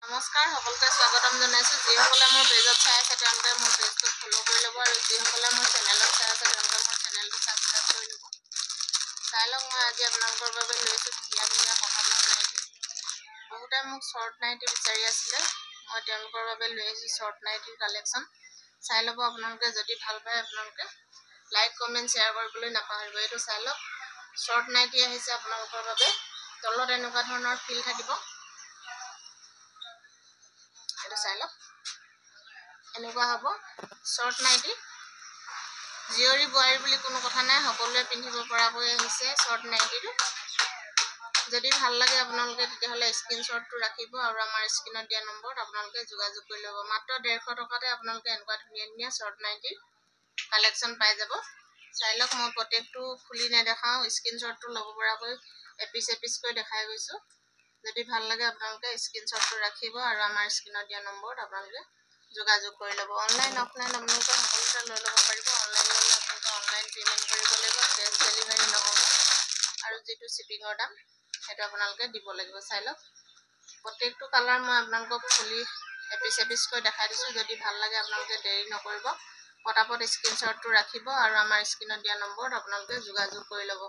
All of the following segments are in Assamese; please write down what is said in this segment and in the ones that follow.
নমস্কাৰ সকলোকে স্বাগতম জনাইছোঁ। যিসকলে মোৰ পেজত চাই আছে তেওঁলোকে মোৰ পেজটো ফ'ল' কৰি ল'ব আৰু যিসকলে মোৰ চেনেলত চাই আছে তেওঁলোকে মোৰ চেনেলটো ছাবস্ক্ৰাইব কৰি ল'ব। চাই লওক, মই আজি আপোনালোকৰ বাবে লৈছোঁ ধুনীয়া ধুনীয়া কটনৰ নাইটি। বহুতে মোক শ্বৰ্ট নাইটি বিচাৰি আছিলে, মই তেওঁলোকৰ বাবে লৈ আহিছোঁ শ্বৰ্ট নাইটিৰ কালেকশ্যন। চাই ল'ব আপোনালোকে, যদি ভাল পায় আপোনালোকে লাইক কমেণ্ট শ্বেয়াৰ কৰিবলৈ নাপাহৰিব। এইটো চাই লওক, শ্বৰ্ট নাইটি আহিছে আপোনালোকৰ বাবে। তলত এনেকুৱা ধৰণৰ ফিল থাকিব, এইটো চাই লওক, এনেকুৱা হ'ব শ্বৰ্ট নাইটি। জীয়ৰী বোৱাৰী বুলি কোনো কথা নাই, সকলোৱে পিন্ধিব পৰাকৈ আহিছে শ্বৰ্ট নাইটিটো। যদি ভাল লাগে আপোনালোকে তেতিয়াহ'লে স্ক্ৰীনশ্বটটো ৰাখিব আৰু আমাৰ স্ক্ৰীনত দিয়া নম্বৰত আপোনালোকে যোগাযোগ কৰি ল'ব। মাত্ৰ 150 টকাতে আপোনালোকে এনেকুৱা ধুনীয়া ধুনীয়া শ্বৰ্ট নাইটি কালেকশ্যন পাই যাব। চাই লওক, মই প্ৰত্যেকটো খুলি নেদেখাওঁ, স্ক্ৰীনশ্বটটো ল'ব পৰাকৈ এপিচ এপিচকৈ দেখাই গৈছোঁ। যদি ভাল লাগে আপোনালোকে স্ক্ৰীনশ্বটটো ৰাখিব আৰু আমাৰ স্ক্ৰীনত দিয়া নম্বৰত আপোনালোকে যোগাযোগ কৰি ল'ব। অনলাইন অফলাইন আপোনালোকে সকলোতে লৈ ল'ব পাৰিব। অনলাইন ল'লে আপোনালোকে অনলাইন পে'মেণ্ট কৰিব লাগিব, কেছ ডেলিভাৰী নহ'ব। আৰু যিটো শ্বিপিঙৰ দাম সেইটো আপোনালোকে দিব লাগিব। চাই লওক, প্ৰত্যেকটো কালাৰ মই আপোনালোকক খুলি এপিচ এপিচকৈ দেখাই দিছোঁ। যদি ভাল লাগে আপোনালোকে দেৰি নকৰিব, পটাপট স্ক্ৰীনশ্বটটো ৰাখিব আৰু আমাৰ স্ক্ৰীনত দিয়া নম্বৰত আপোনালোকে যোগাযোগ কৰি ল'ব।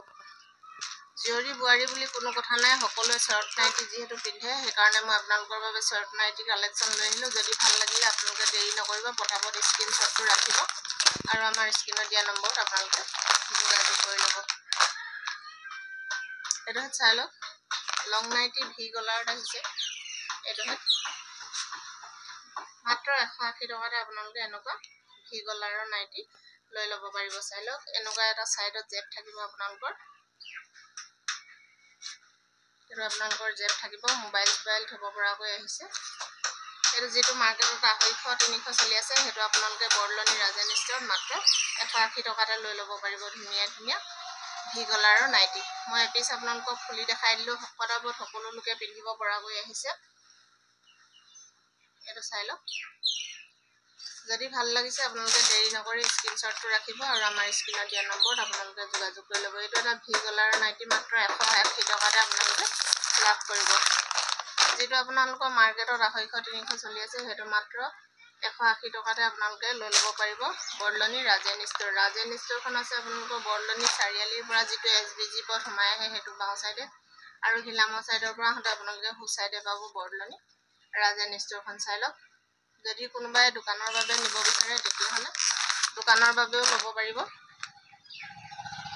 জীয়ৰী বোৱাৰী বুলি কোনো কথা নাই, সকলোৱে শ্বৰ্ট নাইটি যিহেতু পিন্ধে, সেইকাৰণে মই আপোনালোকৰ বাবে শ্বৰ্ট নাইটি কালেকশ্যন লৈ আহিলোঁ। যদি ভাল লাগিলে আপোনালোকে দেৰি নকৰিব, পটাপট স্ক্ৰীনশ্বটটো ৰাখিব আৰু আমাৰ স্ক্ৰীনত দিয়া নম্বৰত আপোনালোকে যোগাযোগ কৰি ল'ব। এইটো চাই লওক, লং নাইটি ভি গলাৰত আহিছে। এইটো মাত্ৰ 180 টকাতে আপোনালোকে এনেকুৱা ভি গলাৰৰ নাইটি লৈ ল'ব পাৰিব। চাই লওক, এনেকুৱা এটা ছাইডত জেপ থাকিব আপোনালোকৰ, এইটো আপোনালোকৰ জেপ থাকিব, মোবাইল থ'ব পৰাকৈ আহিছে। এইটো যিটো মাৰ্কেটত 250-300 চলি আছে, সেইটো আপোনালোকে বৰদলনি ৰাজেন ষ্ট'ৰত মাত্ৰ 180 টকাতে লৈ ল'ব পাৰিব ধুনীয়া ধুনীয়া ভি গলাৰৰ নাইটি। মই এপিচ আপোনালোকক খুলি দেখাই দিলোঁ, পটাপট সকলো লোকে পিন্ধিব পৰাকৈ আহিছে। এইটো চাই লওক, যদি ভাল লাগিছে আপোনালোকে দেৰি নকৰি স্ক্ৰীনশ্বটটো ৰাখিব আৰু আমাৰ স্ক্ৰীনত দিয়া নম্বৰত আপোনালোকে যোগাযোগ কৰি ল'ব। এইটো এটা ভি গলাৰৰ নাইটি, মাত্ৰ 180 টকাতে আপোনালোকে লাভ কৰিব। যিটো আপোনালোকৰ মাৰ্কেটত 250-300 চলি আছে, সেইটো মাত্ৰ 180 টকাতে আপোনালোকে লৈ ল'ব পাৰিব বৰদলনি ৰাজেন ষ্ট'ৰ। ৰাজেন ষ্ট'ৰখন আছে আপোনালোকৰ বৰদলনি চাৰিআলিৰ পৰা যিটো SBG পথ সোমাই আহে সেইটো বাওঁ ছাইডে, আৰু হিলামৰ ছাইডৰ পৰা আহোঁতে আপোনালোকে সো ছাইডে পাব বৰদলনি ৰাজেন ষ্ট'ৰখন। চাই লওক, যদি কোনোবাই দোকানৰ বাবে নিব বিচাৰে তেতিয়াহ'লে দোকানৰ বাবেও ল'ব পাৰিব।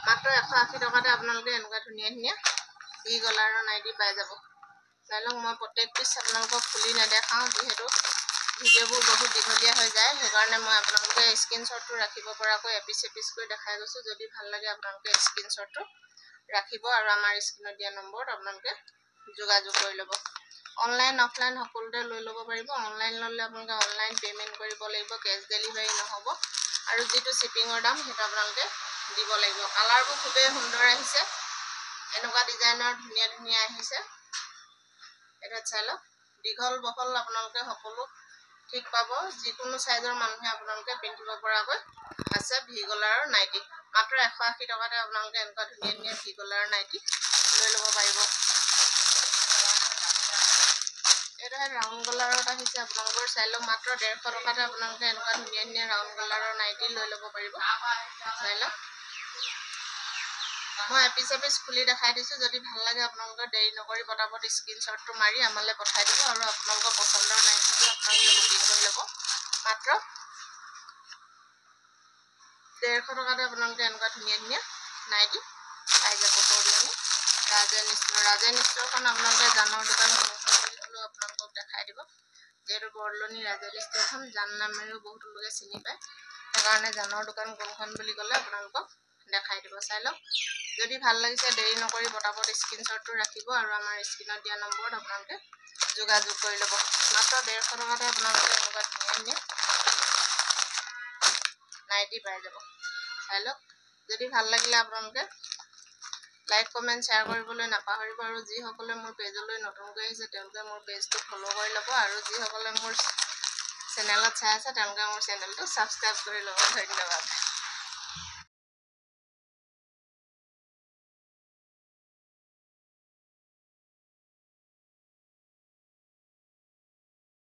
মাত্ৰ 180 টকাতে আপোনালোকে এনেকুৱা ধুনীয়া ধুনীয়া ভি গলাৰৰ নাইটি পাই যাব। চাই লওক, মই প্ৰত্যেক পিচ আপোনালোকক খুলি নেদেখাওঁ, যিহেতু ভিডিঅ'বোৰ বহুত দীঘলীয়া হৈ যায়, সেইকাৰণে মই আপোনালোকে স্ক্ৰীনশ্বটটো ৰাখিব পৰাকৈ এপিচ এপিচকৈ দেখাই গৈছোঁ। যদি ভাল লাগে আপোনালোকে স্ক্ৰীনশ্বটটো ৰাখিব আৰু আমাৰ স্ক্ৰীনত দিয়া নম্বৰত আপোনালোকে যোগাযোগ কৰি ল'ব। অনলাইন অফলাইন সকলোতে লৈ ল'ব পাৰিব। অনলাইন ল'লে আপোনালোকে অনলাইন পে'মেণ্ট কৰিব লাগিব, কেছ ডেলিভাৰী নহ'ব। আৰু যিটো শ্বিপিঙৰ দাম সেইটো আপোনালোকে দিব লাগিব। কালাৰবোৰ খুবেই সুন্দৰ আহিছে, এনেকুৱা ডিজাইনৰ ধুনীয়া ধুনীয়া আহিছে। এটা চাই লওক, দীঘল বহল আপোনালোকে সকলো ঠিক পাব, যিকোনো ছাইজৰ মানুহে আপোনালোকে পিন্ধিব পৰাকৈ আছে ভি গলাৰৰ নাইটি। মাত্ৰ 180 টকাতে আপোনালোকে এনেকুৱা ধুনীয়া ধুনীয়া ভি গলাৰৰ নাইটি লৈ ল'ব পাৰিব। এটা ৰাউণ্ড গলাৰত আহিছে আপোনালোকৰ, চাই লওক, মাত্ৰ 150 টকাতে আপোনালোকে এনেকুৱা ধুনীয়া ধুনীয়া ৰাউণ্ড গলাৰৰ নাইটি লৈ ল'ব পাৰিব। চাই লওক, মই এপিচ এপিচ খুলি দেখাই দিছোঁ। যদি ভাল লাগে আপোনালোকৰ দেৰি নকৰি পটাপট স্ক্ৰীনশ্বটটো মাৰি আমালৈ পঠাই দিব আৰু আপোনালোকৰ পচন্দৰ নাইটিটো আপোনালোকে বুকিং কৰি ল'ব। মাত্ৰ 150 টকাতে আপোনালোকে এনেকুৱা ধুনীয়া ধুনীয়া নাইটি পাই যাব বৰদলনি ৰাজেন ষ্ট'ৰ। ৰাজেন ষ্ট'ৰখন আপোনালোকে জানৰ দোকান কোনখন বুলি ক'লেও আপোনালোকক দেখাই দিব, যিহেতু বৰদলনি ৰাজেন ষ্ট'ৰখন জান নামেৰেও বহুতো লোকে চিনি পায়, সেইকাৰণে জানৰ দোকান কোনখন বুলি ক'লে আপোনালোকক দেখাই দিব। চাই লওক, যদি ভাল লাগিছে দেৰি নকৰি পটাপট স্ক্ৰীনশ্বটটো ৰাখিব আৰু আমাৰ স্ক্ৰীনত দিয়া নম্বৰত আপোনালোকে যোগাযোগ কৰি ল'ব। মাত্ৰ 150 টকাতে আপোনালোকে এনেকুৱা ধুনীয়া ধুনীয়া নাইটি পাই যাব। চাই লওক, যদি ভাল লাগিলে আপোনালোকে লাইক কমেণ্ট শ্বেয়াৰ কৰিবলৈ নাপাহৰিব আৰু যিসকলে মোৰ পেজলৈ নতুনকৈ আহিছে তেওঁলোকে মোৰ পেজটো ফ'ল' কৰি ল'ব আৰু যিসকলে মোৰ চেনেলত চাই আছে তেওঁলোকে মোৰ চেনেলটো ছাবস্ক্ৰাইব কৰি ল'ব। ধন্যবাদ।